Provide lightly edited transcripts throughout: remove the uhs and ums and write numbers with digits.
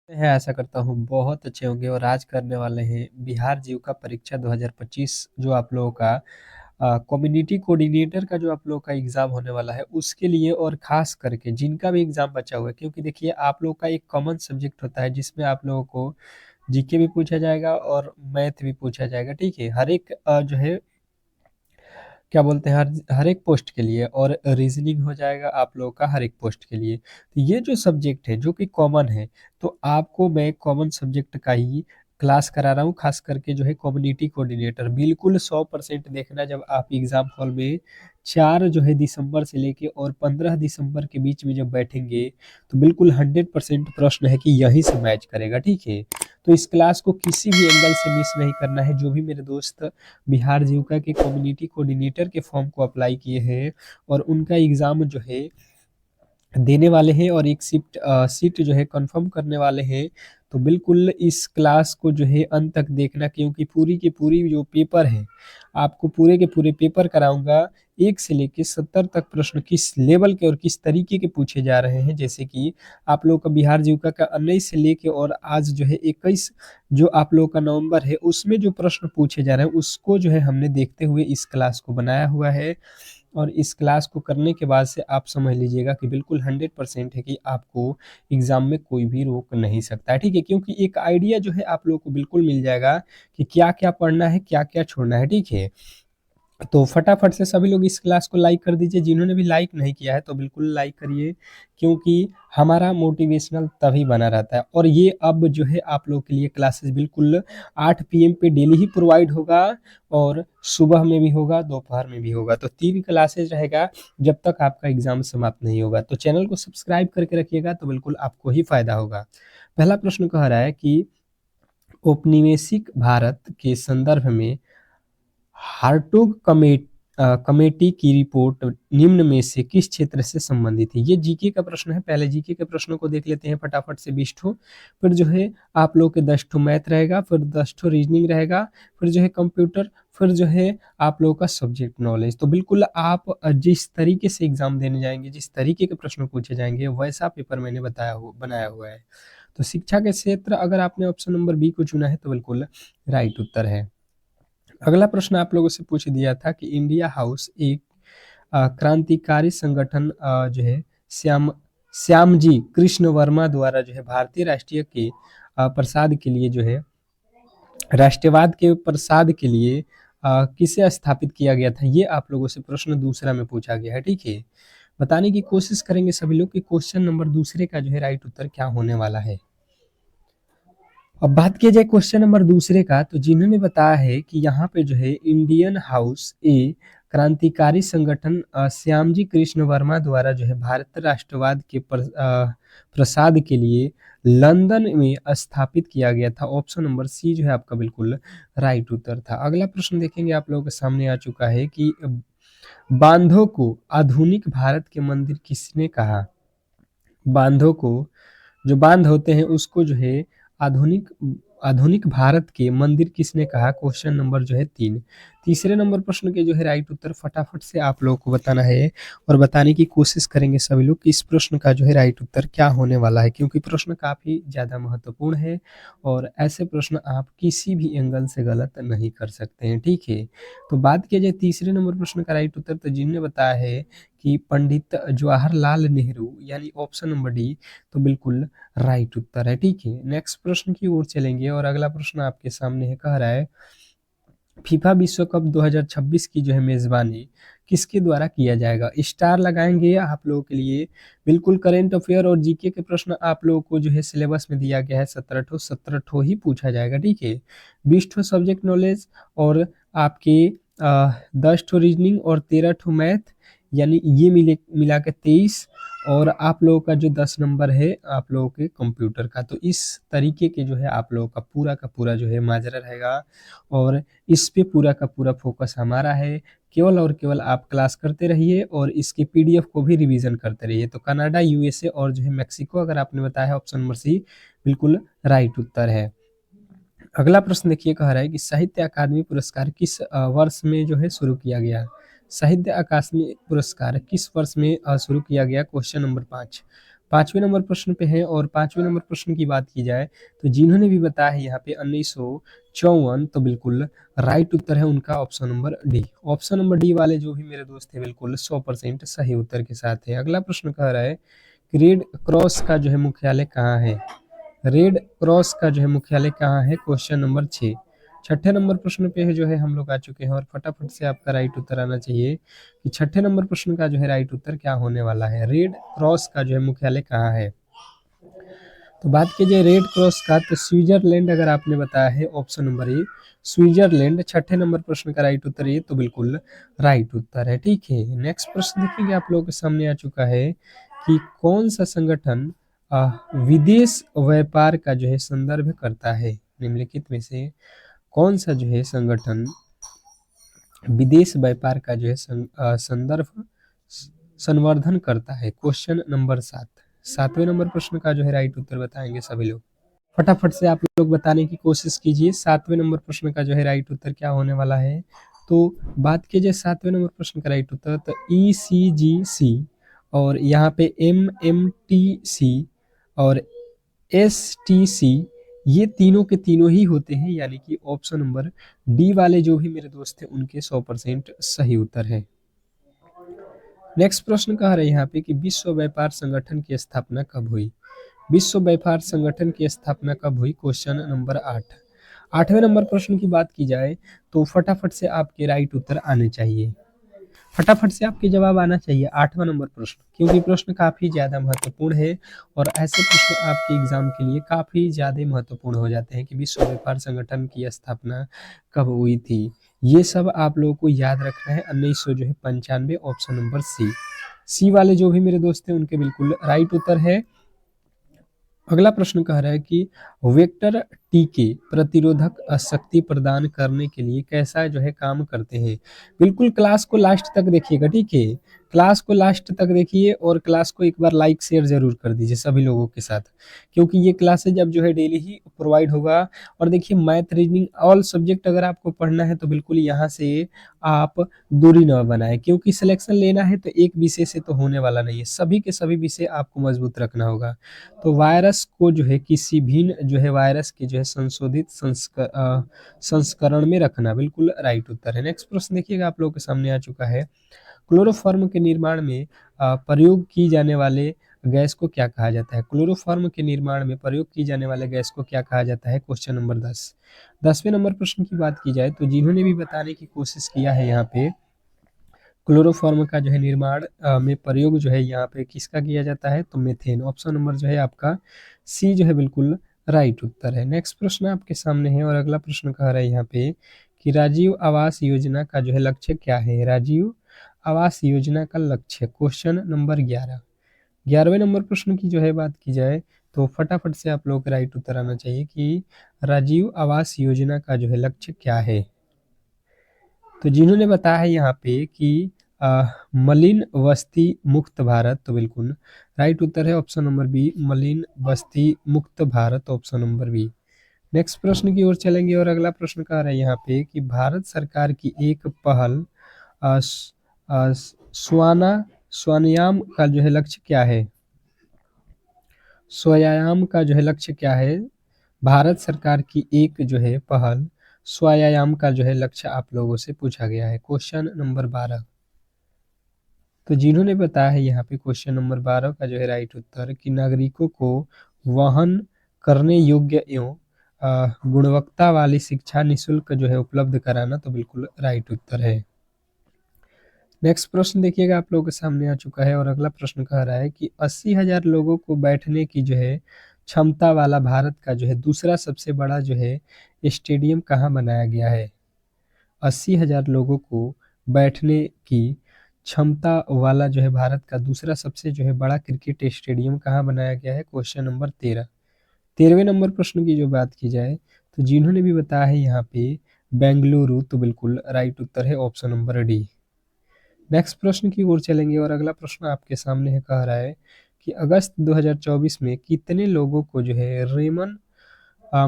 है, आशा करता हूँ बहुत अच्छे होंगे और आज करने वाले हैं बिहार जीविका परीक्षा 2025 जो आप लोगों का कम्युनिटी कोऑर्डिनेटर का जो आप लोगों का एग्ज़ाम होने वाला है उसके लिए और ख़ास करके जिनका भी एग्ज़ाम बचा हुआ है क्योंकि देखिए आप लोग का एक कॉमन सब्जेक्ट होता है जिसमें आप लोगों को जीके भी पूछा जाएगा और मैथ भी पूछा जाएगा, ठीक है? हर एक जो है क्या बोलते हैं हर हर एक पोस्ट के लिए और रीजनिंग हो जाएगा आप लोगों का हर एक पोस्ट के लिए। तो ये जो सब्जेक्ट है जो कि कॉमन है, तो आपको मैं कॉमन सब्जेक्ट का ही क्लास करा रहा हूँ, खास करके जो है कम्युनिटी कोऑर्डिनेटर। बिल्कुल 100% देखना जब आप एग्ज़ाम हॉल में 4 जो है दिसंबर से लेके और 15 दिसंबर के बीच में जब बैठेंगे, तो बिल्कुल 100% प्रश्न है कि यहीं से मैच करेगा, ठीक है? तो इस क्लास को किसी भी एंगल से मिस नहीं करना है। जो भी मेरे दोस्त बिहार जीविका के कम्युनिटी कोऑर्डिनेटर के फॉर्म को अप्लाई किए हैं और उनका एग्ज़ाम जो है देने वाले हैं और एक सीट जो है कंफर्म करने वाले हैं, तो बिल्कुल इस क्लास को जो है अंत तक देखना क्योंकि पूरी की पूरी जो पेपर है, आपको पूरे के पूरे पेपर कराऊँगा। 1 से लेके 70 तक प्रश्न किस लेवल के और किस तरीके के पूछे जा रहे हैं, जैसे कि आप लोगों का बिहार जीविका का 19 से लेके और आज जो है 21 जो आप लोगों का नवंबर है, उसमें जो प्रश्न पूछे जा रहे हैं, उसको जो है हमने देखते हुए इस क्लास को बनाया हुआ है। और इस क्लास को करने के बाद से आप समझ लीजिएगा कि बिल्कुल 100% है कि आपको एग्ज़ाम में कोई भी रोक नहीं सकता है, ठीक है? क्योंकि एक आइडिया जो है आप लोगों को बिल्कुल मिल जाएगा कि क्या-क्या पढ़ना है, क्या-क्या छोड़ना है, ठीक है? तो फटाफट से सभी लोग इस क्लास को लाइक कर दीजिए। जिन्होंने भी लाइक नहीं किया है तो बिल्कुल लाइक करिए क्योंकि हमारा मोटिवेशनल तभी बना रहता है और ये अब जो है आप लोगों के लिए क्लासेस बिल्कुल 8 पीएम पे डेली ही प्रोवाइड होगा और सुबह में भी होगा, दोपहर में भी होगा। तो 3 क्लासेस रहेगा जब तक आपका एग्ज़ाम समाप्त नहीं होगा। तो चैनल को सब्सक्राइब करके रखिएगा तो बिल्कुल आपको ही फ़ायदा होगा। पहला प्रश्न कह रहा है कि औपनिवेशिक भारत के संदर्भ में हार्टोग कमेटी की रिपोर्ट निम्न में से किस क्षेत्र से संबंधित है? ये जीके का प्रश्न है। पहले जीके के प्रश्नों को देख लेते हैं फटाफट से 20 ठो। फिर जो है आप लोग के 10 ठो मैथ रहेगा, फिर 10 ठो रीजनिंग रहेगा, फिर जो है कंप्यूटर, फिर जो है आप लोगों का सब्जेक्ट नॉलेज। तो बिल्कुल आप जिस तरीके से एग्ज़ाम देने जाएँगे, जिस तरीके के प्रश्न पूछे जाएँगे, वैसा पेपर मैंने बनाया हुआ है। तो शिक्षा के क्षेत्र अगर आपने ऑप्शन नंबर बी को चुना है तो बिल्कुल राइट उत्तर है। अगला प्रश्न आप लोगों से पूछ दिया था कि इंडिया हाउस एक क्रांतिकारी संगठन जो है श्याम श्यामजी कृष्ण वर्मा द्वारा जो है भारतीय राष्ट्रीय के प्रसाद के लिए जो है राष्ट्रवाद के प्रसाद के लिए किसे स्थापित किया गया था? ये आप लोगों से प्रश्न दूसरा में पूछा गया है, ठीक है? बताने की कोशिश करेंगे सभी लोग कि क्वेश्चन नंबर दूसरे का जो है राइट उत्तर क्या होने वाला है। अब बात किया जाए क्वेश्चन नंबर दूसरे का, तो जिन्होंने बताया है कि यहाँ पे जो है इंडियन हाउस ए क्रांतिकारी संगठन श्यामजी कृष्ण वर्मा द्वारा जो है भारत राष्ट्रवाद के प्रसाद के लिए लंदन में स्थापित किया गया था। ऑप्शन नंबर सी जो है आपका बिल्कुल राइट उत्तर था। अगला प्रश्न देखेंगे आप लोगों के सामने आ चुका है कि बांधों को आधुनिक भारत के मंदिर किसने कहा? बांधों को जो बांध होते हैं उसको जो है आधुनिक आधुनिक भारत के मंदिर किसने कहा? क्वेश्चन नंबर जो है 3। तीसरे नंबर प्रश्न के जो है राइट उत्तर फटाफट से आप लोगों को बताना है और बताने की कोशिश करेंगे सभी लोग कि इस प्रश्न का जो है राइट उत्तर क्या होने वाला है, क्योंकि प्रश्न काफ़ी ज़्यादा महत्वपूर्ण है और ऐसे प्रश्न आप किसी भी एंगल से गलत नहीं कर सकते हैं, ठीक है? तो बात किया जाए तीसरे नंबर प्रश्न का राइट उत्तर, तो जिन्होंने बताया है कि पंडित जवाहरलाल नेहरू यानी ऑप्शन नंबर डी, तो बिल्कुल राइट उत्तर है, ठीक है? नेक्स्ट प्रश्न की ओर चलेंगे और अगला प्रश्न आपके सामने है, कह रहा है फीफा विश्व कप 2026 की जो है मेज़बानी किसके द्वारा किया जाएगा? स्टार लगाएँगे आप लोगों के लिए। बिल्कुल करंट अफेयर और जीके के प्रश्न आप लोगों को जो है सिलेबस में दिया गया है 17 ठो ही पूछा जाएगा, ठीक है? 20 ठो सब्जेक्ट नॉलेज और आपके 10 ठो रीजनिंग और 13 ठो मैथ, यानी ये मिला के 23 और आप लोगों का जो 10 नंबर है आप लोगों के कंप्यूटर का। तो इस तरीके के जो है आप लोगों का पूरा जो है माजरा रहेगा और इस पे पूरा का पूरा फ़ोकस हमारा है। केवल और केवल आप क्लास करते रहिए और इसकी पीडीएफ को भी रिवीज़न करते रहिए। तो कनाडा, यूएसए और जो है मेक्सिको अगर आपने बताया है ऑप्शन नंबर सी बिल्कुल राइट उत्तर है। अगला प्रश्न देखिए, कह रहा है कि साहित्य अकादमी पुरस्कार किस वर्ष में जो है शुरू किया गया? साहित्य अकादमी पुरस्कार किस वर्ष में शुरू किया गया? Question number 5। 5वें नंबर प्रश्न पे है और 5वें नंबर प्रश्न की बात की जाए तो जिन्होंने भी बताया है यहाँ पे 1954, तो बिल्कुल राइट उत्तर है उनका option number D. Option number D वाले जो भी मेरे दोस्त है बिल्कुल 100% सही उत्तर के साथ है। अगला प्रश्न कह रहा है कि रेड क्रॉस का जो है मुख्यालय कहाँ है। रेड क्रॉस का जो है मुख्यालय कहाँ है, क्वेश्चन नंबर 6। छठे नंबर प्रश्न पे है जो है हम लोग आ चुके हैं और फटाफट से आपका राइट उत्तर आना चाहिए कि छठे नंबर प्रश्न का जो है राइट उत्तर क्या होने वाला है। रेड क्रॉस का जो है मुख्यालय कहाँ है। तो बात कीजिए रेड क्रॉस का, तो स्विट्जरलैंड अगर आपने बताया है ऑप्शन नंबर ए स्विट्जरलैंड, छठे नंबर प्रश्न का राइट उत्तर ये तो बिल्कुल राइट उत्तर है। ठीक है, नेक्स्ट प्रश्न देखेंगे आप लोगों के सामने आ चुका है कि कौन सा संगठन विदेश व्यापार का जो है संदर्भ करता है। निम्नलिखित में से कौन सा जो है संगठन विदेश व्यापार का जो है संदर्भ संवर्धन करता है। Question number 7। 7वें नंबर प्रश्न का जो है राइट उत्तर बताएंगे सभी लोग। फटाफट से आप लोग बताने की कोशिश कीजिए 7वें नंबर प्रश्न का जो है राइट उत्तर क्या होने वाला है। तो बात कीजिए 7वें नंबर प्रश्न का राइट उत्तर, तो ECGC और यहाँ पे MMTC और STC, ये तीनों के तीनों ही होते हैं, यानी कि ऑप्शन नंबर डी वाले जो भी मेरे दोस्त हैं उनके 100% सही उत्तर है। नेक्स्ट प्रश्न कह रहे हैं यहाँ पे कि विश्व व्यापार संगठन की स्थापना कब हुई। विश्व व्यापार संगठन की स्थापना कब हुई, क्वेश्चन नंबर 8। 8वें नंबर प्रश्न की बात की जाए तो फटाफट से आपके राइट उत्तर आने चाहिए, फटाफट से आपके जवाब आना चाहिए 8वां नंबर प्रश्न, क्योंकि प्रश्न काफी ज्यादा महत्वपूर्ण है और ऐसे प्रश्न आपके एग्जाम के लिए काफी ज्यादा महत्वपूर्ण हो जाते हैं कि विश्व व्यापार संगठन की स्थापना कब हुई थी। ये सब आप लोगों को याद रखना है। 1995, ऑप्शन नंबर सी वाले जो भी मेरे दोस्त हैं उनके बिल्कुल राइट उत्तर है। अगला प्रश्न कह रहा है कि वेक्टर टीके प्रतिरोधक शक्ति प्रदान करने के लिए कैसा जो है काम करते हैं। बिल्कुल क्लास को लास्ट तक देखिएगा, ठीक है, क्लास को लास्ट तक देखिए और क्लास को एक बार लाइक शेयर जरूर कर दीजिए सभी लोगों के साथ, क्योंकि ये क्लासेज अब जो है डेली ही प्रोवाइड होगा। और देखिए मैथ रीजनिंग ऑल सब्जेक्ट अगर आपको पढ़ना है तो बिल्कुल यहाँ से आप दूरी न बनाए, क्योंकि सिलेक्शन लेना है तो एक विषय से तो होने वाला नहीं है, सभी के सभी विषय आपको मजबूत रखना होगा। तो वायरस को जो है किसी भिन्न जो है वायरस के जो है संशोधित संस्करण में रखना बिल्कुल राइट उत्तर है। नेक्स्ट प्रश्न देखिएगा आप लोगों के सामने आ चुका है, क्लोरोफॉर्म के निर्माण में प्रयोग की जाने वाले गैस को क्या कहा जाता है। क्लोरोफॉर्म के निर्माण में प्रयोग की जाने वाले गैस को क्या कहा जाता है, क्वेश्चन नंबर 10। 10वें नंबर प्रश्न की बात की जाए तो जिन्होंने भी बताने की कोशिश किया है यहाँ पे क्लोरोफॉर्म का जो है निर्माण में प्रयोग जो है यहाँ पे किसका किया जाता है, तो मेथेन, ऑप्शन नंबर जो है आपका सी जो है बिल्कुल राइट उत्तर है। नेक्स्ट प्रश्न आपके सामने है और अगला प्रश्न कह रहा है यहाँ पे कि राजीव आवास योजना का जो है लक्ष्य क्या है। राजीव आवास योजना का लक्ष्य, क्वेश्चन नंबर 11। 11वें नंबर प्रश्न की जो है बात की जाए तो फटाफट से आप लोग राइट उत्तर आना चाहिए कि राजीव आवास योजना का जो है लक्ष्य क्या है। तो जिन्होंने बताया है यहाँ पे कि मलिन बस्ती मुक्त भारत, तो बिल्कुल राइट उत्तर है ऑप्शन नंबर बी, मलिन बस्ती मुक्त Bharat, option number B. Next प्रश्न की ओर चलेंगे और अगला प्रश्न कह रहा है यहाँ पे कि भारत सरकार की एक पहल स्वायाम का जो है लक्ष्य क्या है। स्वायाम का जो है लक्ष्य क्या है, भारत सरकार की एक जो है पहल स्वायाम का जो है लक्ष्य आप लोगों से पूछा गया है, क्वेश्चन नंबर 12। तो जिन्होंने बताया है यहाँ पे क्वेश्चन नंबर 12 का जो है राइट उत्तर कि नागरिकों को वहन करने योग्य एवं गुणवत्ता वाली शिक्षा निःशुल्क जो है उपलब्ध कराना, तो बिल्कुल राइट उत्तर है। नेक्स्ट प्रश्न देखिएगा आप लोगों के सामने आ चुका है और अगला प्रश्न कह रहा है कि 80,000 लोगों को बैठने की जो है क्षमता वाला भारत का जो है दूसरा सबसे बड़ा जो है स्टेडियम कहाँ बनाया गया है। 80,000 लोगों को बैठने की क्षमता वाला जो है भारत का दूसरा सबसे जो है बड़ा क्रिकेट स्टेडियम कहाँ बनाया गया है, क्वेश्चन नंबर 13। 13वें नंबर प्रश्न की जो बात की जाए तो जिन्होंने भी बताया है यहाँ पे बेंगलुरु, तो बिल्कुल राइट उत्तर है ऑप्शन नंबर डी। नेक्स्ट प्रश्न की ओर चलेंगे और अगला प्रश्न आपके सामने है, कह रहा है कि अगस्त 2024 में कितने लोगों को जो है रेमन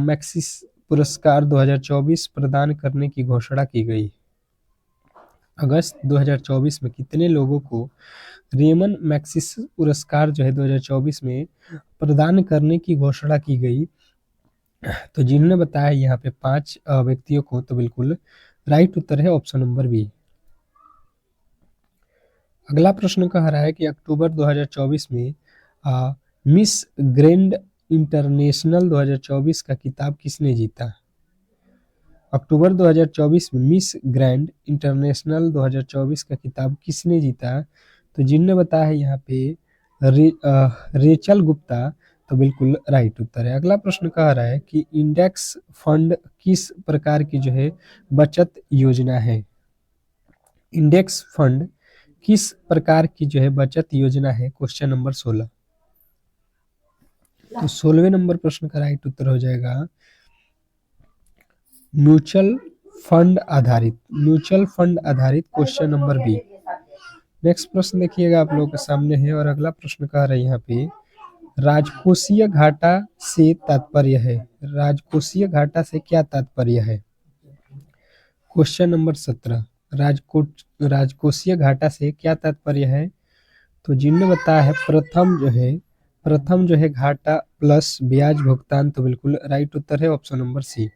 मैग्सेसे पुरस्कार 2024 प्रदान करने की घोषणा की गई। अगस्त 2024 में कितने लोगों को रेमन मैग्सेसे पुरस्कार जो है 2024 में प्रदान करने की घोषणा की गई? तो जिन्होंने बताया यहाँ पे 5 व्यक्तियों को, तो बिल्कुल राइट उत्तर है ऑप्शन नंबर बी। अगला प्रश्न कह रहा है कि अक्टूबर 2024 में मिस ग्रैंड इंटरनेशनल 2024 का खिताब किसने जीता? अक्टूबर 2024 में मिस ग्रैंड इंटरनेशनल 2024 का खिताब किसने जीता? तो जिनने बताया है यहाँ पे रेचल गुप्ता, तो बिल्कुल राइट उत्तर है। अगला प्रश्न कह रहा है कि इंडेक्स फंड किस प्रकार की जो है बचत योजना है? इंडेक्स फंड किस प्रकार की जो है बचत योजना है? Question number 16। तो 16वें नंबर प्रश्न का राइट उत्तर हो जाएगा म्यूचुअल फंड आधारित। म्यूचुअल फंड आधारित क्वेश्चन नंबर बी। नेक्स्ट प्रश्न देखिएगा आप लोगों के सामने है, और अगला प्रश्न कह रहा है यहाँ पे राजकोषीय घाटा से तात्पर्य है। राजकोषीय घाटा से क्या तात्पर्य है? Question number 17। राजकोषीय घाटा से क्या तात्पर्य है? तो जिनने बताया है प्रथम जो है घाटा प्लस ब्याज भुगतान, तो बिल्कुल राइट उत्तर है ऑप्शन नंबर सी।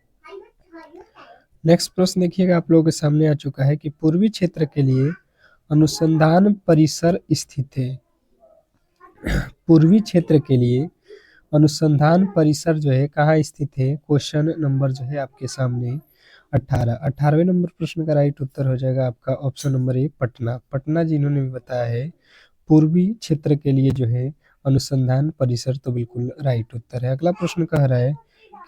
नेक्स्ट प्रश्न देखिएगा आप लोगों के सामने आ चुका है कि पूर्वी क्षेत्र के लिए अनुसंधान परिसर स्थित है। पूर्वी क्षेत्र के लिए अनुसंधान परिसर जो है कहाँ स्थित है? क्वेश्चन नंबर जो है आपके सामने 18। 18वें नंबर प्रश्न का राइट उत्तर हो जाएगा आपका option number A Patna. Patna जिन्होंने भी बताया है पूर्वी क्षेत्र के लिए जो है अनुसंधान परिसर, तो बिल्कुल राइट उत्तर है। अगला प्रश्न कह रहा है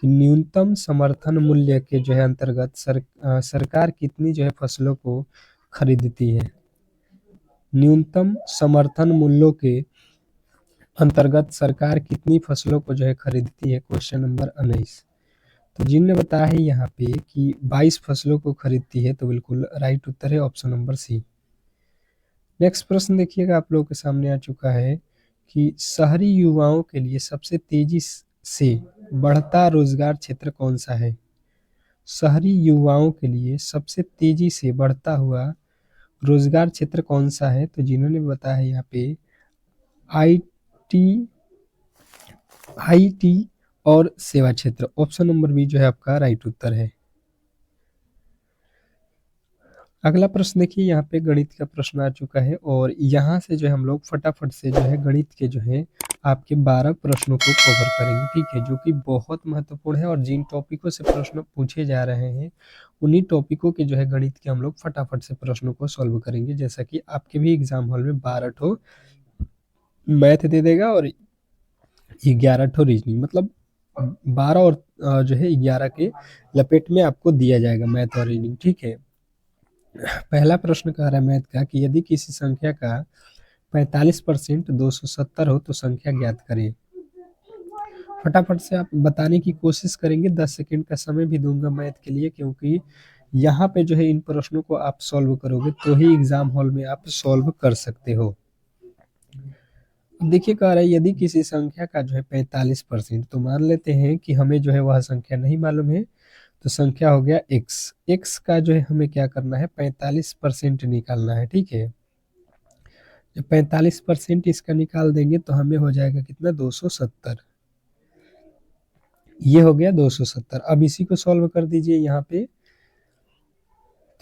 कि न्यूनतम समर्थन मूल्य के जो है अंतर्गत सरकार कितनी जो है फसलों को खरीदती है? न्यूनतम समर्थन मूल्यों के अंतर्गत सरकार कितनी फसलों को जो है खरीदती है? Question number 19। तो जिनने बताया है यहाँ पे कि 22 फसलों को खरीदती है, तो बिल्कुल राइट उत्तर है ऑप्शन नंबर सी। नेक्स्ट प्रश्न देखिएगा आप लोगों के सामने आ चुका है कि शहरी युवाओं के लिए सबसे तेजी से बढ़ता रोजगार क्षेत्र कौन सा है? शहरी युवाओं के लिए सबसे तेजी से बढ़ता हुआ रोजगार क्षेत्र कौन सा है? तो जिन्होंने बताया है यहाँ पे आईटी आईटी और सेवा क्षेत्र, ऑप्शन नंबर बी जो है आपका राइट उत्तर है। अगला प्रश्न देखिए, यहाँ पे गणित का प्रश्न आ चुका है, और यहाँ से जो है हम लोग फटाफट से जो है गणित के जो है आपके 12 प्रश्नों को कवर करेंगे, ठीक है, जो कि बहुत महत्वपूर्ण है। और जिन टॉपिकों से प्रश्न पूछे जा रहे हैं उन्हीं टॉपिकों के जो है गणित के हम लोग फटाफट से प्रश्नों को सॉल्व करेंगे। जैसा कि आपके भी एग्जाम हॉल में 12 ठो मैथ दे देगा और 11 ठो रीजनिंग, मतलब 12 और जो है 11 के लपेट में आपको दिया जाएगा मैथ और रीजनिंग, ठीक है। पहला प्रश्न कह रहा है मैथ का कि यदि किसी संख्या का 45% 270 हो तो संख्या ज्ञात करें। फटाफट से आप बताने की कोशिश करेंगे, 10 सेकंड का समय भी दूंगा मैथ के लिए, क्योंकि यहाँ पे जो है इन प्रश्नों को आप सॉल्व करोगे तो ही एग्जाम हॉल में आप सॉल्व कर सकते हो। देखिए कह रहा है यदि किसी संख्या का जो है 45%, तो मान लेते हैं कि हमें जो है वह संख्या नहीं मालूम है, तो संख्या हो गया x। x का जो है हमें क्या करना है, 45% निकालना है, ठीक है। जब 45% इसका निकाल देंगे तो हमें हो जाएगा कितना, 270। ये हो गया 270। अब इसी को सॉल्व कर दीजिए यहाँ पे,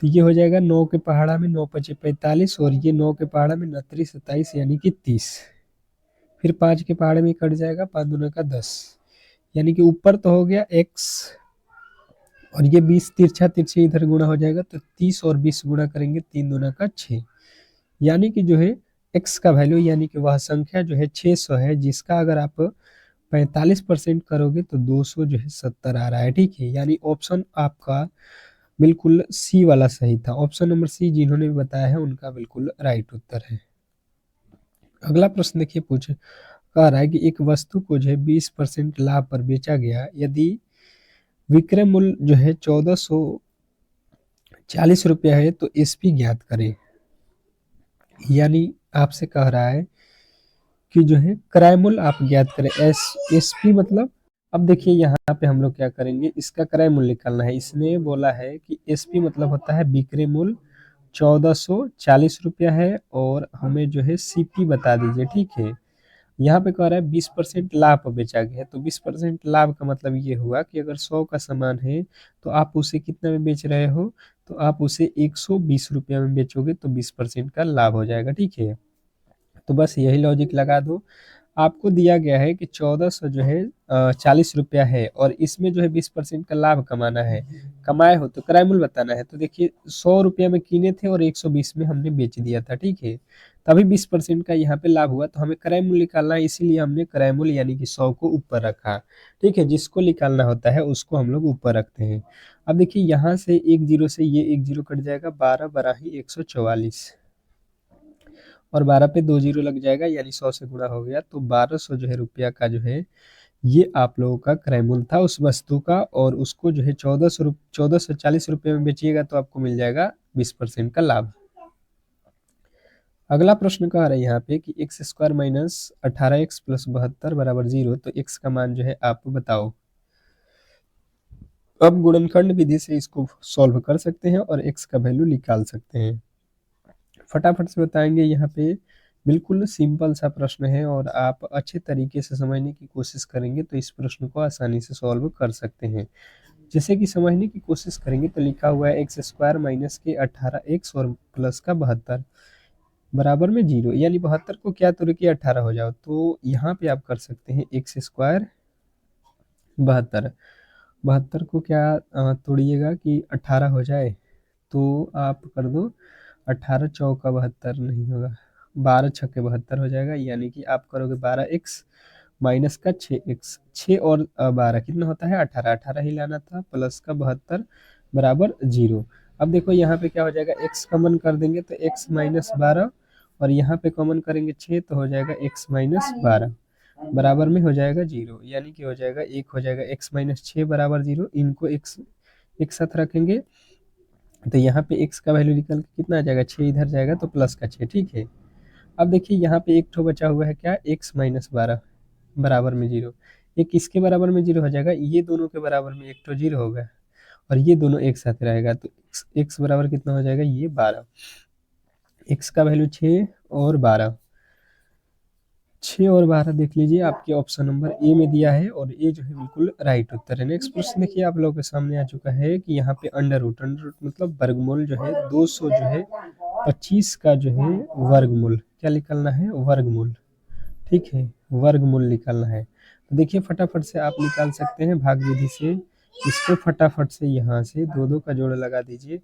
तो ये हो जाएगा 9 के पहाड़ा में 9 पचे 45, और ये 9 के पहाड़ा में 29 27 यानी कि 30। फिर 5 के पहाड़े में कट जाएगा, 5 दूना का 10, यानी कि ऊपर तो हो गया x, और ये 20 तिरछा तिरछे इधर गुणा हो जाएगा, तो 30 और 20 गुणा करेंगे, 3 दूना का 6, यानी कि जो है x का वैल्यू यानी कि वह संख्या जो है 600 है, जिसका अगर आप 45% करोगे तो 200 जो है 70 आ रहा है, ठीक है। यानी ऑप्शन आपका बिल्कुल सी वाला सही था। ऑप्शन नंबर सी जिन्होंने भी बताया है उनका बिल्कुल राइट उत्तर है। अगला प्रश्न देखिए कह रहा है कि एक वस्तु को जो है 20% लाभ पर बेचा गया, यदि विक्रय मूल्य जो है 1440 रुपया है तो एसपी ज्ञात करें। यानी आपसे कह रहा है कि जो है क्रय मूल्य आप ज्ञात करें। एसपी मतलब, अब देखिए यहाँ पे हम लोग क्या करेंगे, इसका क्रय मूल्य निकालना है। इसने बोला है कि एसपी मतलब होता है विक्रय मूल्य ₹1440 है और हमें जो है सीपी बता दीजिए, ठीक है। यहाँ पे कह रहा है 20% लाभ पर बेचा गया है, तो 20% लाभ का मतलब ये हुआ कि अगर 100 का सामान है तो आप उसे कितना में बेच रहे हो, तो आप उसे ₹120 में बेचोगे तो 20% का लाभ हो जाएगा, ठीक है। तो बस यही लॉजिक लगा दो। आपको दिया गया है कि 1400 जो है 40 रुपया है और इसमें जो है 20% का लाभ कमाना है, कमाए हो तो क्रय मूल्य बताना है। तो देखिए 100 रुपया में किने थे और 120 में हमने बेच दिया था, ठीक है। तभी 20% का यहाँ पे लाभ हुआ, तो हमें क्रय मूल्य निकालना है, इसीलिए हमने क्रय मूल्य यानी कि 100 को ऊपर रखा, ठीक है। जिसको निकालना होता है उसको हम लोग ऊपर रखते हैं। अब देखिए यहाँ से एक जीरो से ये एक जीरो कट जाएगा, 12 बरा ही 144 और 12 पे 2 जीरो लग जाएगा यानी 100 से गुणा हो गया, तो 1200 जो है रुपया का जो है ये आप लोगों का क्रय मूल्य था उस वस्तु का, और उसको जो है 1440 रुपये में बेचिएगा तो आपको मिल जाएगा 20% का लाभ। अगला प्रश्न कह रहा है यहाँ पे कि x square minus 18x plus 72 बराबर 0, तो x का मान जो है आप बताओ। अब गुणनखंड विधि से इसको सॉल्व कर सकते हैं और x का वैल्यू निकाल सकते हैं। फटाफट से बताएंगे, यहाँ पे बिल्कुल सिंपल सा प्रश्न है और आप अच्छे तरीके से समझने की कोशिश करेंगे तो इस प्रश्न को आसानी से सॉल्व कर सकते हैं। जैसे कि समझने की कोशिश करेंगे तो लिखा हुआ है एक्स स्क्वायर माइनस के 18x और प्लस का 72 बराबर में 0, यानी 72 को क्या तोड़ के 18 हो जाओ, तो यहाँ पे आप कर सकते हैं एक्स स्क्वायर 72, 72 को क्या तोड़िएगा कि 18 हो जाए, तो आप कर दो 18 चौका 72 नहीं होगा, 12 छक्के 72 हो जाएगा, यानी कि आप करोगे 12x माइनस का 6x, 6 और 12 कितना होता है 18, 18 ही लाना था, प्लस का 72 बराबर 0। अब देखो यहाँ पे क्या हो जाएगा, x कॉमन कर देंगे तो x माइनस 12 और यहाँ पे कॉमन करेंगे 6 तो हो जाएगा x माइनस 12 बराबर में हो जाएगा 0, यानी कि हो जाएगा 1 हो जाएगा, x माइनस 6 बराबर 0, इनको x एक साथ रखेंगे तो यहाँ पे x का वैल्यू निकल के कितना आ जाएगा, 6 इधर जाएगा तो प्लस का 6, ठीक है। अब देखिए यहाँ पे एक ठो बचा हुआ है क्या, x माइनस 12 बराबर में 0, एक इसके बराबर में 0 हो जाएगा, ये दोनों के बराबर में एक ठो 0 होगा और ये दोनों एक साथ रहेगा, तो x बराबर कितना हो जाएगा, ये 12, x का वैल्यू 6 और 12, 6 और 12 देख लीजिए आपके ऑप्शन नंबर ए में दिया है और ये जो है बिल्कुल राइट उत्तर है। नेक्स्ट प्रश्न देखिए आप लोगों के सामने आ चुका है कि यहाँ पे अंडर रूट मतलब वर्गमूल जो है 200 जो है 25 का जो है वर्गमूल क्या निकालना है, वर्गमूल, ठीक है, वर्गमूल निकालना है। तो देखिए फटाफट से आप निकाल सकते हैं भाग विधि से, इसको फटाफट से यहाँ से दो दो का जोड़ लगा दीजिए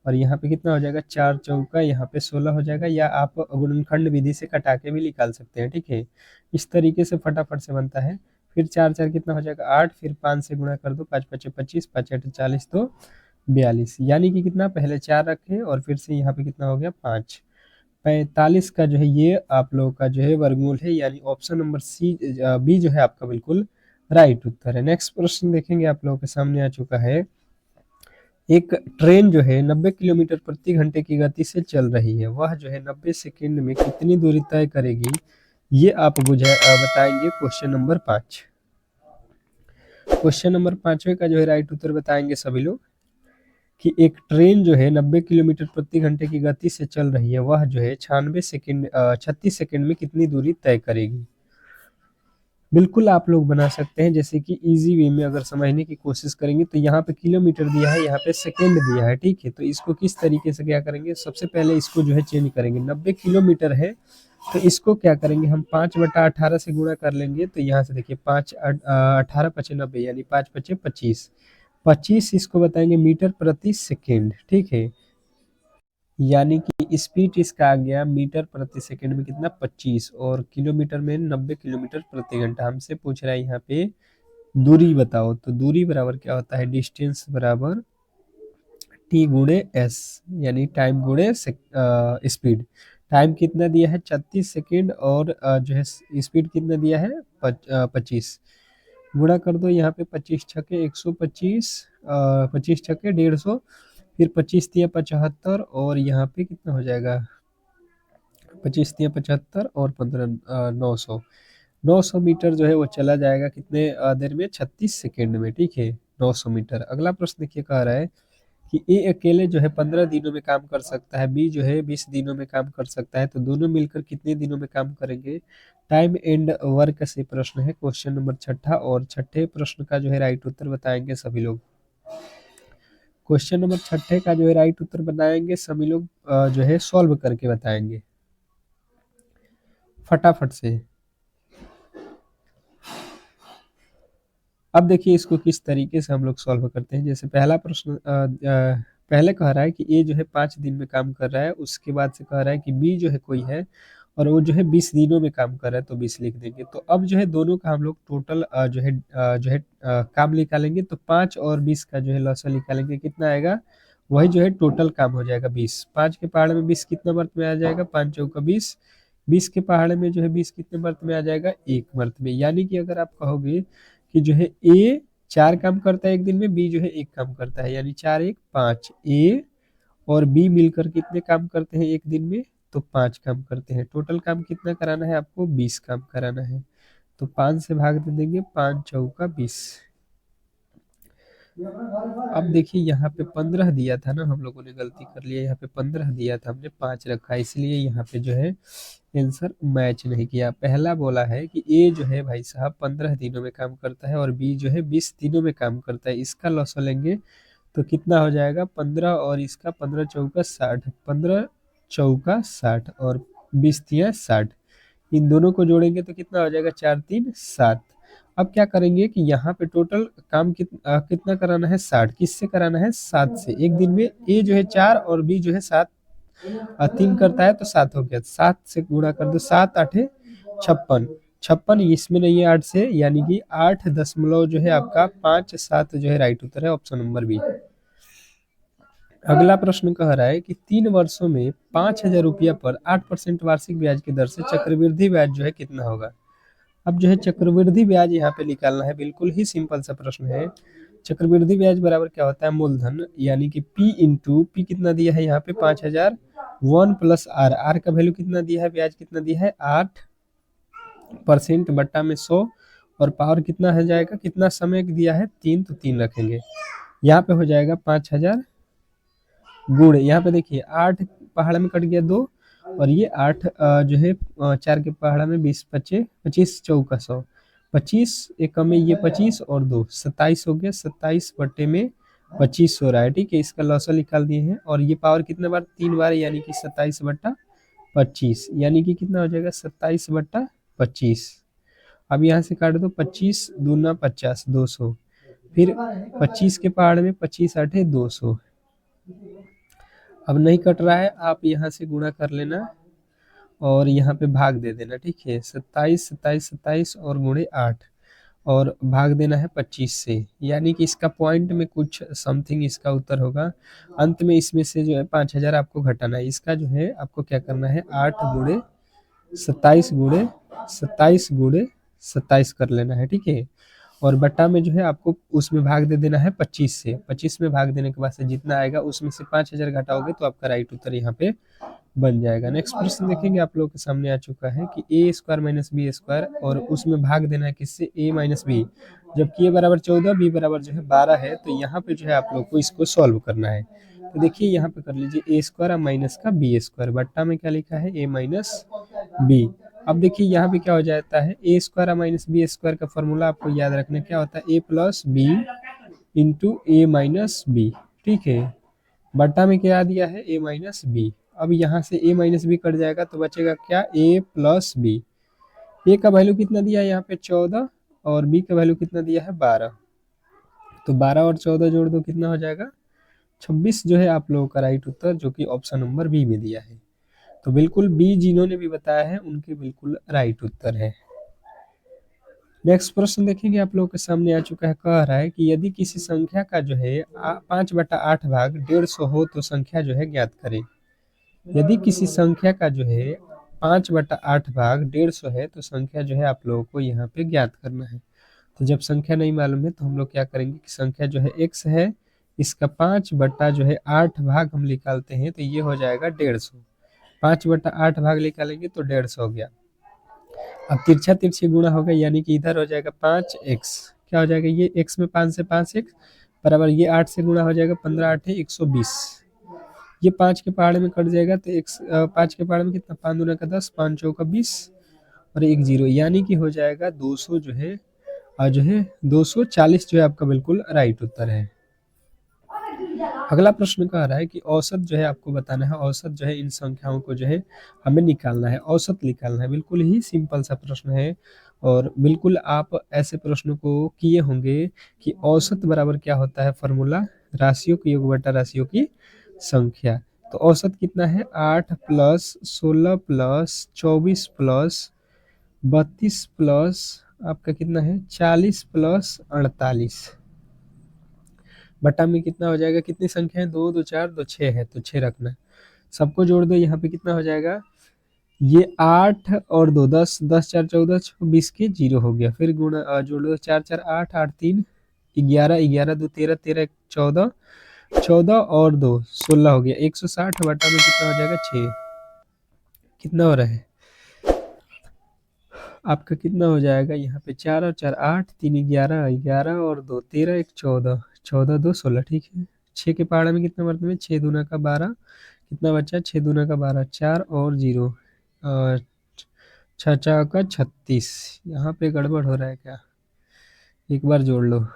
और यहाँ पे कितना हो जाएगा, 4 चौका यहाँ पे 16 हो जाएगा, या आप गुणनखंड विधि से कटा के भी निकाल सकते हैं, ठीक है। इस तरीके से फटाफट से बनता है। फिर 4 4 कितना हो जाएगा 8, फिर 5 से गुणा कर दो, 5 5 25, 5 8 40, तो 42, यानी कि कितना, पहले 4 रखे और फिर से यहाँ पे कितना हो गया 5, 45 का जो है ये आप लोगों का जो है वर्गमूल है, यानी ऑप्शन नंबर बी जो है आपका बिल्कुल राइट उत्तर है। नेक्स्ट प्रश्न देखेंगे आप लोगों के सामने आ चुका है, एक ट्रेन जो है 90 किलोमीटर प्रति घंटे की गति से चल रही है, वह जो है 90 सेकंड में कितनी दूरी तय करेगी, ये आप बताएंगे क्वेश्चन नंबर 5। क्वेश्चन नंबर 5वें का जो है राइट उत्तर बताएंगे सभी लोग कि एक ट्रेन जो है 90 किलोमीटर प्रति घंटे की गति से चल रही है, वह जो है 36 सेकंड में कितनी दूरी तय करेगी। बिल्कुल आप लोग बना सकते हैं, जैसे कि इजी वे में अगर समझने की कोशिश करेंगे तो यहाँ पे किलोमीटर दिया है, यहाँ पे सेकंड दिया है, ठीक है। तो इसको किस तरीके से क्या करेंगे, सबसे पहले इसको जो है चेंज करेंगे, 90 किलोमीटर है तो इसको क्या करेंगे हम 5/18 से गुणा कर लेंगे, तो यहाँ से देखिए 18 पचे 90 यानी 5 पचे 25, 25 इसको बताएंगे मीटर प्रति सेकेंड, ठीक है। यानी कि स्पीड इसका आ गया मीटर प्रति सेकंड में कितना 25 और किलोमीटर में 90 किलोमीटर प्रति घंटा। हमसे पूछ रहा है यहाँ पे दूरी बताओ, तो दूरी बराबर क्या होता है, डिस्टेंस बराबर टी गुणे एस, यानी टाइम गुणे स्पीड। टाइम कितना दिया है 36 सेकेंड और जो है स्पीड कितना दिया है 25, गुणा कर दो यहाँ पे 25 छक्के 125, 25 छक्के 150, फिर 25 तिया 75 और यहाँ पे कितना हो जाएगा 25 तिया 75 और 15 900, 900 मीटर जो है वो चला जाएगा कितने देर में, 36 सेकेंड में, ठीक है, 900 मीटर। अगला प्रश्न देखिए कह रहा है कि ए अकेले जो है 15 दिनों में काम कर सकता है, बी जो है 20 दिनों में काम कर सकता है, तो दोनों मिलकर कितने दिनों में काम करेंगे? टाइम एंड वर्क से प्रश्न है, क्वेश्चन नंबर छठा, और छठे प्रश्न का जो है राइट उत्तर बताएंगे सभी लोग। क्वेश्चन नंबर छठे का जो है राइट उत्तर बताएंगे सभी लोग, जो है सॉल्व करके बताएंगे फटाफट से। अब देखिए इसको किस तरीके से हम लोग सॉल्व करते हैं। जैसे पहला प्रश्न पहले कह रहा है कि ए जो है 5 दिन में काम कर रहा है, उसके बाद से कह रहा है कि बी जो है कोई है और वो जो है 20 दिनों में काम कर रहा है, तो 20 लिख देंगे। तो अब जो है दोनों का हम लोग टोटल काम निकालेंगे, तो 5 और 20 का जो है लॉसा निकालेंगे, कितना आएगा? वही जो है टोटल काम हो जाएगा 20। 5 के पहाड़ में 20 कितना मर्त में आ जाएगा? 5 चौका 20। 20 के पहाड़ में जो है 20 कितने मर्त में आ जाएगा? 1 मर्त में। यानी कि अगर आप कहोगे कि जो है ए 4 काम करता है एक दिन में, बी जो है 1 काम करता है, यानी 4 1 5। ए और बी मिलकर कितने काम करते हैं एक दिन में? तो 5 काम करते हैं। टोटल काम कितना कराना है आपको? 20 काम कराना है। तो 5 से भाग दे देंगे, 5 चौका 20। अब देखिए यहाँ पे 15 दिया था ना, हम लोगों ने गलती कर लिया, यहाँ पे 15 दिया था, हमने 5 रखा, इसलिए यहाँ पे जो है आंसर मैच नहीं किया। पहला बोला है कि ए जो है भाई साहब 15 दिनों में काम करता है और बी जो है 20 दिनों में काम करता है, इसका लॉस लेंगे तो कितना हो जाएगा? 15 और इसका 15 चौका 60, 15 चौका 60 और 20 तिया 60, इन दोनों को जोड़ेंगे तो कितना हो जाएगा? 4 3 7। अब क्या करेंगे कि यहाँ पे टोटल काम कितना कराना है? 60। किससे कराना है? 7 से। एक दिन में ए जो है 4 और बी जो है 7, 3 करता है तो 7 हो गया, 7 से गुणा कर दो, 7 8 56, 56 इसमें नहीं है 8 से, यानी कि 8 दशमलव जो है आपका 5 7 जो है राइट उत्तर है, ऑप्शन नंबर बी। अगला प्रश्न कह रहा है कि 3 वर्षों में 5,000 रुपया पर 8% वार्षिक ब्याज की दर से चक्रवृद्धि ब्याज जो है कितना होगा? अब जो है चक्रवृद्धि ब्याज यहाँ पे निकालना है, बिल्कुल ही सिंपल सा प्रश्न है। चक्रवृद्धि ब्याज बराबर क्या होता है? मूलधन, यानी कि P इंटू पी कितना दिया है यहाँ पे? 5,000, 1 प्लस आर, आर का वैल्यू कितना दिया है? ब्याज कितना दिया है? 8% बट्टा में 100, और पावर कितना हो जाएगा? कितना समय दिया है? 3, तो 3 रखेंगे। यहाँ पे हो जाएगा 5,000 गुण, यहाँ पे देखिए 8 पहाड़ में कट गया 2, और ये 8 जो है 4 के पहाड़ा में 20 25 25 चौका 100, 25 एक में ये 25 और 2 27 हो गया, 27 बट्टे में 25 हो रहा है, ठीक है। इसका लॉसा निकाल दिए हैं, और ये पावर कितने बार? 3 बार, यानी कि 27 बट्टा 25, यानी कि कितना हो जाएगा? 27 बट्टा 25। अब यहाँ से काट दो, 25 दूना 50, 200, फिर 25 के पहाड़ में 25 8 200। अब नहीं कट रहा है, आप यहाँ से गुणा कर लेना और यहाँ पे भाग दे देना, ठीक है। 27 27 27 और गुणे 8, और भाग देना है 25 से, यानी कि इसका पॉइंट में कुछ समथिंग इसका उत्तर होगा। अंत में इसमें से जो है 5,000 आपको घटाना है। इसका जो है आपको क्या करना है? 8 गुणे 27 गुणे 27 गुणे 27 कर लेना है, ठीक है। और बट्टा में जो है आपको उसमें भाग दे देना है 25 से। 25 में भाग देने के बाद से जितना आएगा उसमें से 5,000 घटाओगे तो आपका राइट उत्तर यहाँ पे बन जाएगा। नेक्स्ट प्रश्न देखेंगे, आप लोगों के सामने आ चुका है कि ए स्क्वायर माइनस बी स्क्वायर, और उसमें भाग देना है किससे? ए माइनस बी, जबकि ए बराबर 14, बी बराबर जो है 12 है, तो यहाँ पे जो है आप लोग को इसको सॉल्व करना है। तो देखिए यहाँ पे कर लीजिए, ए स्क्वायर माइनस का बी स्क्वायर, बट्टा में क्या लिखा है? ए माइनस बी। अब देखिए यहाँ पे क्या हो जाता है? ए स्क्वायर माइनस बी स्क्वायर का फॉर्मूला आपको याद रखना क्या होता है? ए प्लस बी इंटू ए माइनस बी, ठीक है। बट्टा में क्या दिया है? ए माइनस बी। अब यहाँ से ए माइनस बी कट जाएगा तो बचेगा क्या? ए प्लस बी। ए का वैल्यू कितना दिया है यहाँ पे? 14, और बी का वैल्यू कितना दिया है? 12। तो 12 और 14 जोड़ दो, कितना हो जाएगा? 26 जो है आप लोगों का राइट उत्तर, जो कि ऑप्शन नंबर बी में दिया है। तो बिल्कुल बी जिन्होंने भी बताया है उनके बिल्कुल राइट उत्तर है। नेक्स्ट प्रश्न देखेंगे, आप लोगों के सामने आ चुका है। कह रहा है कि यदि किसी संख्या का जो है 5/8 भाग 150 हो तो संख्या जो है ज्ञात करें। यदि किसी संख्या का जो है 5/8 भाग 150 है तो संख्या जो है आप लोगों को यहाँ पे ज्ञात करना है। तो जब संख्या नहीं मालूम है तो हम लोग क्या करेंगे कि संख्या जो है x है, इसका 5 जो है 8 भाग हम निकालते हैं तो ये हो जाएगा 150। 5/8 भाग निकालेंगे तो 150 हो गया। अब तिरछा तिरछी गुणा होगा, यानी कि इधर हो जाएगा 5x, क्या हो जाएगा? ये x में 5 से 5x, बराबर ये 8 से गुणा हो जाएगा, 15 8 है 120। ये 5 के पहाड़ में कट जाएगा तो 5 के पहाड़ में कितना, 5 दूना का 10, 5 चौका 20 और एक जीरो, यानी कि हो जाएगा 200 जो है 240 जो है आपका बिल्कुल राइट उत्तर है। अगला प्रश्न कह रहा है कि औसत जो है आपको बताना है, औसत जो है इन संख्याओं को जो है हमें निकालना है, औसत निकालना है। बिल्कुल ही सिंपल सा प्रश्न है और बिल्कुल आप ऐसे प्रश्नों को किए होंगे कि औसत बराबर क्या होता है, फॉर्मूला राशियों की योग बटा राशियों की संख्या। तो औसत कितना है, 8 प्लस 16 प्लस 24 प्लस 32 प्लस आपका कितना है 40 प्लस 48 बटा में कितना हो जाएगा, कितनी संख्या है, 2 2 4 2 6 है तो 6 रखना है। सबको जोड़ दो, यहाँ पे कितना हो जाएगा, ये 8 और 2 10 10 4 14 20 के जीरो हो गया। फिर गुणा जोड़ दो, 4 4 8 8 3 11 11 2 13 13 14 14 और 2 16 हो गया। 160 बटा में कितना हो जाएगा 6, कितना हो रहा है आपका, कितना हो जाएगा यहाँ पे 4 और 4 8 3 11 11 और 2 13 1 14 14 2 16, ठीक है। 6 के पहाड़ा में कितना मतलब है, 6 दूना का 12, कितना बचा 6 दूना का 12, 4 और 0 छः छः का 36। यहाँ पे गड़बड़ हो रहा है क्या, एक बार जोड़ लो,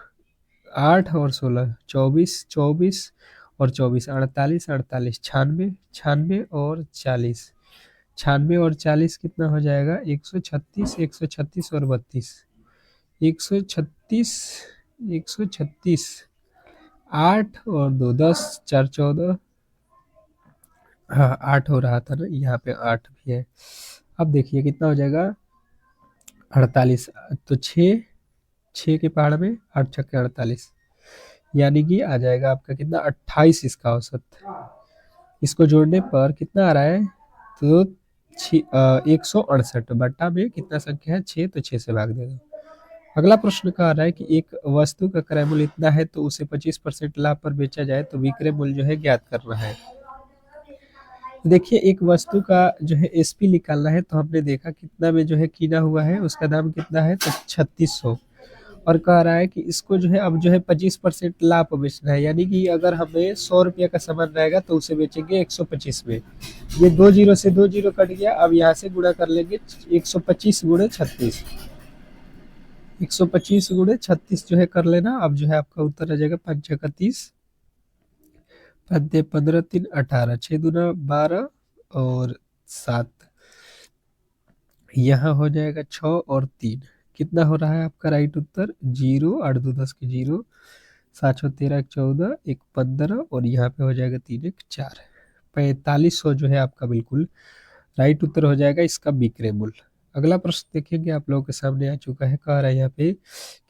8 और 16 24 24 और 24 48 48 96 96 और 40 96 और 40 कितना हो जाएगा, 136 136 और 32 136 136 8 और 2 10 4 14, हाँ 8 हो रहा था ना, यहाँ पे 8 भी है। अब देखिए कितना हो जाएगा 48, तो 6 के पहाड़ में 8 छक्के 48, यानी कि आ जाएगा आपका कितना 28 इसका औसत। इसको जोड़ने पर कितना आ रहा है, तो 168 बटा में कितना संख्या है 6, तो 6 से भाग दे दो। अगला प्रश्न कह रहा है कि एक वस्तु का क्रय मूल्य इतना है तो उसे 25% लाभ पर बेचा जाए तो विक्रय मूल्य जो है ज्ञात करना है। देखिए एक वस्तु का जो है एसपी निकालना है, तो हमने देखा कितना में जो है कीना हुआ है, उसका दाम कितना है, तो 3600, और कह रहा है कि इसको जो है अब जो है 25% लाभ पर बेचना है, यानी कि अगर हमें 100 रुपये का सामान रहेगा तो उसे बेचेंगे 125 में। ये 2 जीरो से 2 जीरो कट गया, अब यहाँ से गुणा कर लेंगे 125 गुणे 36, 125 गुणे 36 जो है कर लेना। अब जो है आपका उत्तर आ जाएगा 5 छक्का 30, 5 15 3 18, 6 दूना 12 और 7, यहाँ हो जाएगा 6 और 3, कितना हो रहा है आपका राइट उत्तर, 0 8 2 10 के 0, 7 6 13 14 1 15 और यहाँ पे हो जाएगा 3 1 4, 4500 जो है आपका बिल्कुल राइट उत्तर हो जाएगा इसका विक्रय मूल्य। अगला प्रश्न देखेंगे आप लोगों के सामने आ चुका है, कह रहा है यहाँ पे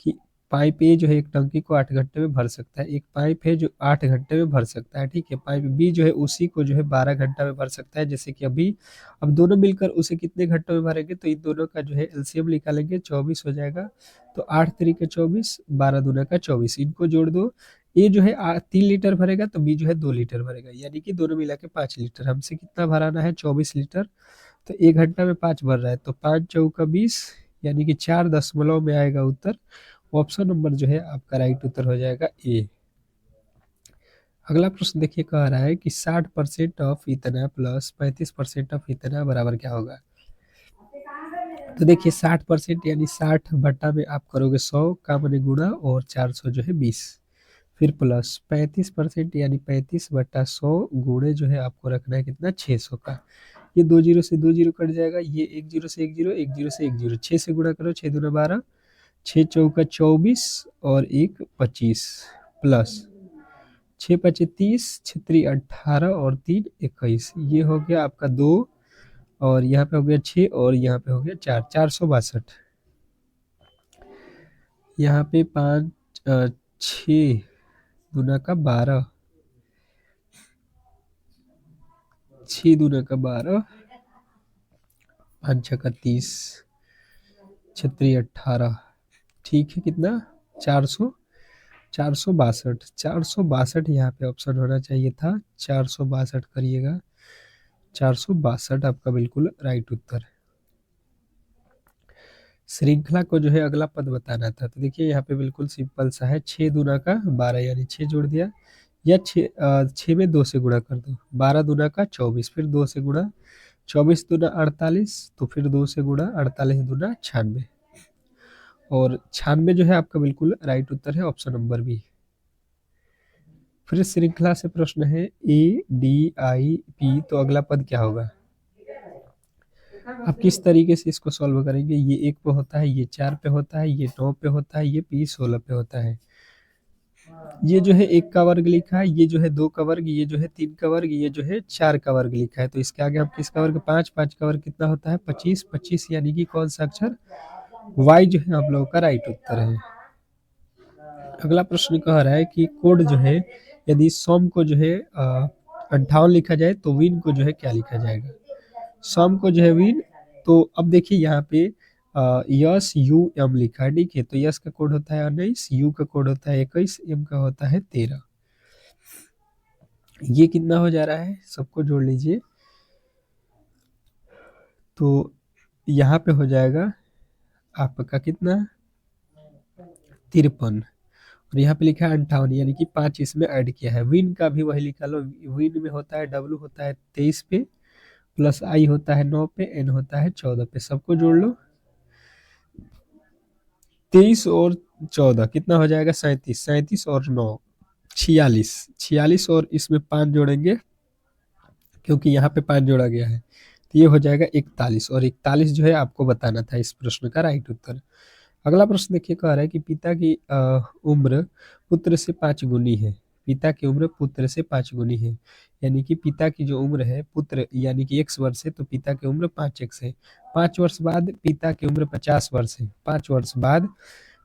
कि पाइप ए जो है एक टंकी को 8 घंटे में भर सकता है, एक पाइप है जो 8 घंटे में भर सकता है, ठीक है। पाइप बी जो है उसी को जो है 12 घंटा में भर सकता है, जैसे कि अभी। अब दोनों मिलकर उसे कितने घंटों में भरेंगे, तो इन दोनों का जो है एलसीएम निकालेंगे, 24 हो जाएगा। तो 8 तरीके 24, 12 दूना का 24, इनको जोड़ दो। ए जो है 3 लीटर भरेगा तो बी जो है 2 लीटर भरेगा, यानी कि दोनों मिला के 5 लीटर। हमसे कितना भराना है, 24 लीटर, तो 1 घंटा में 5 भर रहा है, तो 5 चौका 20, यानी कि 4 दशमलव में आएगा उत्तर। ऑप्शन नंबर जो है आपका राइट उत्तर हो जाएगा ए। अगला प्रश्न देखिए, कह रहा है कि 60% ऑफ इतना प्लस 35% ऑफ इतना बराबर क्या होगा। तो देखिए 60% यानी 60 बटा में आप करोगे 100 का मैंने गुणा, और 400 जो है 20, फिर प्लस 35% यानी 35 बटा 100 गुणे जो है आपको रखना है कितना 600 का। ये 2 जीरो से 2 जीरो कट जाएगा, ये 1 जीरो से 1 जीरो, 1 जीरो से 1 जीरो, 6 से गुणा करो, 6 दूना 12, 6 चौका 24 और 1 25, प्लस 6 पचे 30, 6 18 और 3 21, ये हो गया आपका 2, और यहाँ पे हो गया 6 और यहाँ पे हो गया 4, 462। यहाँ पे 5 6 दूना का 12, 6 दूना का 12, 5 छक्का 30, 6 18, ठीक है, कितना 400 462, 462 यहाँ पे ऑप्शन होना चाहिए था, 462 करिएगा, 462 आपका बिल्कुल राइट उत्तर। श्रृंखला को जो है अगला पद बताना था। तो देखिए यहाँ पे बिल्कुल सिंपल सा है, 6 दूना का 12 यानी 6 जोड़ दिया, या 6 में 2 से गुणा कर दो, 12 दूना का 24, फिर 2 से गुणा, 24 दूना 48, तो फिर 2 से गुणा, 48 दूना 96, और 96 जो है आपका बिल्कुल राइट उत्तर है, ऑप्शन नंबर बी। फिर श्रृंखला से प्रश्न है ADIP, तो अगला पद क्या होगा? आप किस तरीके से इसको सॉल्व करेंगे? ये 1 पे होता है, ये 4 पे होता है, ये 9 पे होता है, ये P 16 पे होता है। ये जो है 1 का वर्ग लिखा है, ये जो है 2 का वर्ग, ये जो है 3 का वर्ग, ये जो है 4 का वर्ग लिखा है। तो इसके आगे आप किसका वर्ग? 5, 5 का वर्ग कितना होता है? 25, 25 यानी कि कौन सा अक्षर? Y जो है आप लोगों का राइट उत्तर है। अगला प्रश्न कह रहा है कि कोड जो है, यदि सॉम को जो है 58 लिखा जाए तो विन को जो है क्या लिखा जाएगा? सॉम को जो है विन, तो अब देखिए यहाँ पे यस यू एम लिखा है, ठीक है, तो यस का कोड होता है 19, यू का कोड होता है 21, एम का होता है 13। ये कितना हो जा रहा है, सबको जोड़ लीजिए, तो यहाँ पे हो जाएगा आपका कितना? 53, और यहाँ पे लिखा है 58, यानी कि 5 इसमें ऐड किया है। विन का भी वही लिखा लो, विन में होता है डब्लू होता है 23 पे, प्लस आई होता है 9 पे, एन होता है 14 पे, सबको जोड़ लो, 23 और 14 कितना हो जाएगा? 37, 37 और 9 46, 46 और इसमें 5 जोड़ेंगे क्योंकि यहाँ पे 5 जोड़ा गया है, तो ये हो जाएगा 41, और 41 जो है आपको बताना था इस प्रश्न का राइट उत्तर। अगला प्रश्न देखिए, कह रहा है कि पिता की उम्र पुत्र से 5 गुनी है। पिता की उम्र पुत्र से 5 गुनी है, यानी कि पिता की जो उम्र है पुत्र यानी कि x वर्ष है, तो पिता की उम्र 5x है। 5 वर्ष बाद पिता की उम्र 50 वर्ष है। 5 वर्ष बाद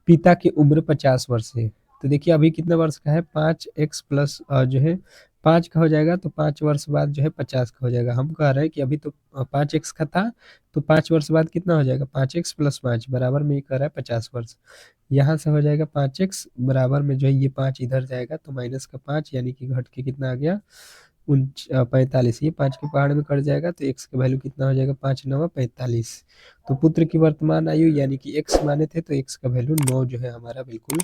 पिता की उम्र 50 वर्ष है। तो देखिए अभी कितने वर्ष का है? 5x प्लस जो है 5 का हो जाएगा, तो 5 वर्ष बाद जो है 50 का हो जाएगा। हम कह रहे हैं कि अभी तो 5x का था, तो 5 वर्ष बाद कितना हो जाएगा? 5x प्लस 5 बराबर में ये कह रहा है 50 वर्ष। यहाँ से हो जाएगा 5x बराबर में जो है ये 5 इधर जाएगा, तो माइनस का 5 यानी कि घट के कितना आ गया? 45। ये 5 के पहाड़ में कट जाएगा, तो x का वैल्यू कितना हो जाएगा? 5 9 45। तो पुत्र की वर्तमान आयु यानी कि x माने थे, तो x का वैल्यू 9 जो है हमारा बिल्कुल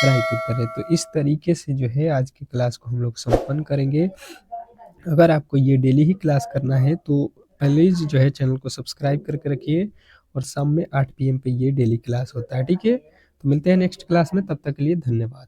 राइट उत्तर है। तो इस तरीके से जो है आज की क्लास को हम लोग संपन्न करेंगे। अगर आपको ये डेली ही क्लास करना है तो प्लीज़ जो है चैनल को सब्सक्राइब करके रखिए, और शाम में 8 PM पे ये डेली क्लास होता है, ठीक है? तो मिलते हैं नेक्स्ट क्लास में, तब तक के लिए धन्यवाद।